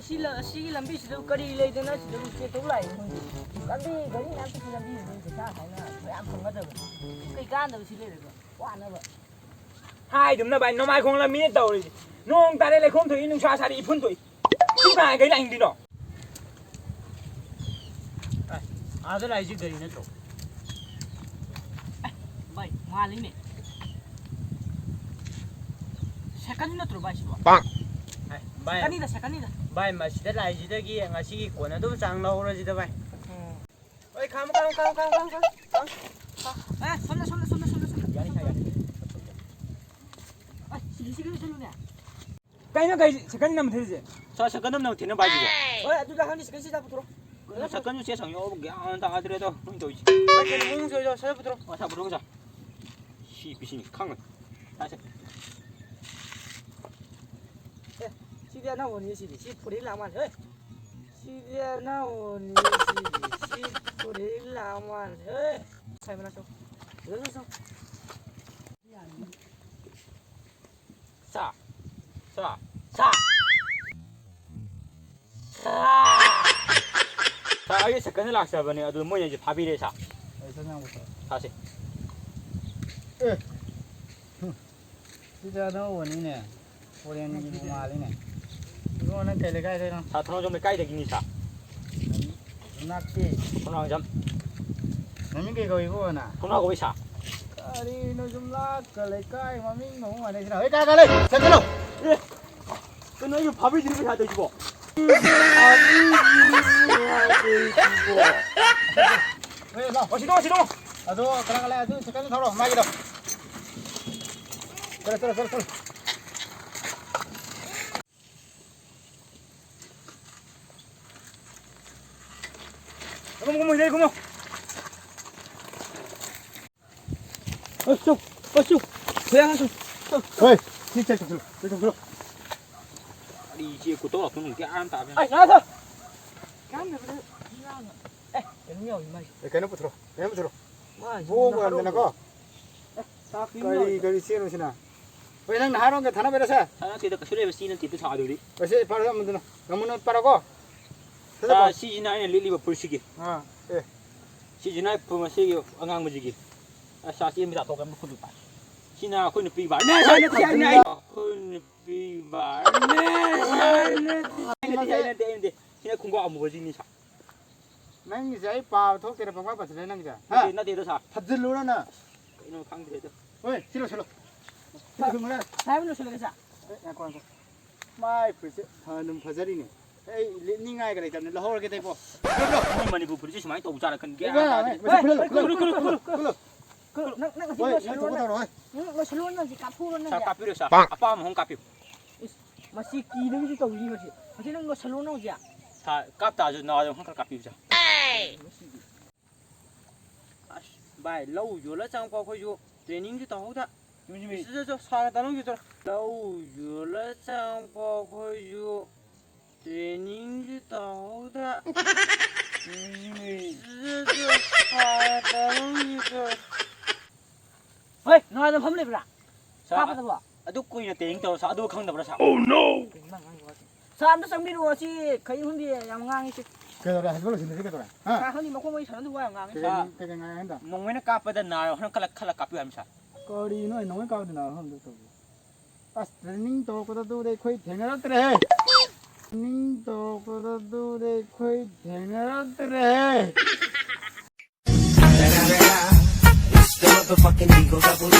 시기 람비시도 거리 레이드나 시도 제도 라이 람비 거리 남기 람비 그 하나 왜안 fon가져 cái gan đâu xí lên được quá nữa vậy hai đứa nó bài nó mai không làm miết đầu rồi nó ta đây lại không thấy nó xoa xa đi phun tuổi không phải cái lạnh đi đó à cái này chứ cái này vậy mà lính này second nó trụ bài xí 빵 bài second đi bài mà sẽ lại gì đấy kia ngày xí của nó đúng sang lâu rồi gì đó bài ơi không 에 손내 야니 차 야니 아 시기 손내 cái nó cái cái nằm thế gì sao sẽ có năm nào thì nó bài gì 어 누가 하니 시기 시작부터 nó sẽ có những xe sang nhau cái anh ta ở đây đâu không tôi cái muốn rồi sao bắt đầu sao bắt đầu sao si bị si khăng rồi 시디야 나오니 시디 시 풀이 라만 에 시디야 나오니 시디 시 풀이 라만 에 사이면 하죠 여기서 사 이게 색깔이 낙서버네 아주 뭐냐 이제 밥이래 사 다시 진짜 너 원이네. 원이 이 말이네. 이거는 텔레가 되나? 사 통화 좀 까이 되긴 사 낫지. 통화 좀 너는 게 이거나. 통화하고 왜 사? 아니 너 좀 락걸레까이 마밍 너무 많이 지나. 왜 가갈래? 잠깐만. 예. 근데 이거 밥을 들고 해야 돼 이거. 왜 나? 시동. 아도 가갈래 아도 잠깐 더 마기로. 그래. 고모 이래 고모. 어쇼 고양하쇼 왜? 진짜 좀 들어. 이제 그것도 그런 게 안 답이야. ai 나서 cái này 에 cái nhiều mà cái nó 들어. 얘는 들어. mà 뭐가 안 되나 거? ta 거리 씨는시나. 왜 난 하는 게 하나 베려서. 하나 뒤에 그 소리에 씨는 뒤에 사들이. 왜 바로 하면 되나? 너무는 빠르고. 자 시즌에 리버풀 시기. 아, 예. 시즌에 보면 시기 안강 무지기. 아 사시입니다. 또 가면 푸드 봐. 시나 코는 비바. 네, 사는 티아네. 코는 비바. 네, 사는 티아네. 시나 공부 안 먹어지니 사. nang giấy bao thuốc kia là bằng bát bát nang già 나 뒤에도 사. thật dữ luôn nè 이놈 강들에도. ôi xin lỗi không lên sai nó xử lý sao nhà con mai phải thằng phải gia đình này ấy liên ngay cái này chẳng là hôi cái tay bộ 많이 부르지 많이 또 우자라 큰 게. cái này nó ôi nó chỗ đâu rồi nó xử lý nó gì cặp phu nó 자, 카피로 사. 아빠 하면 홍 카피. mà xì kỳ nó cái tàu gì mà chị mà thế nó xử lý nó gì à 자, 깝다 아주 나와서 홍 카피 주자. bài lâu rồi trong qua khôi training chứ tao đó mình sẽ sao tao nói cho lâu rồi trong qua khôi training chứ tao đó mình sẽ sao tao nói cho ơi nói nó phẩm lên rồi sao bắt đầu à đúc coi là tiền tao sao đúc không được sao oh no sao nó sang đi đùa chứ thấy không đi làm ngang chứ cái đó là hết rồi cái đó là à không đi mà không mấy sản đùa làm ngang cái ngay hết rồi mong mấy nó cáp bên nào nó khala cáp làm sao có đi nói cao thì nào không được rồi à training to có đâu đây khơi thế nào thế training to có đâu đây khơi thế nào thế The motherfucking Eagle Double G.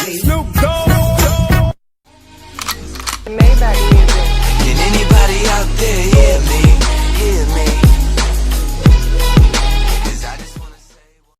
Maybach music.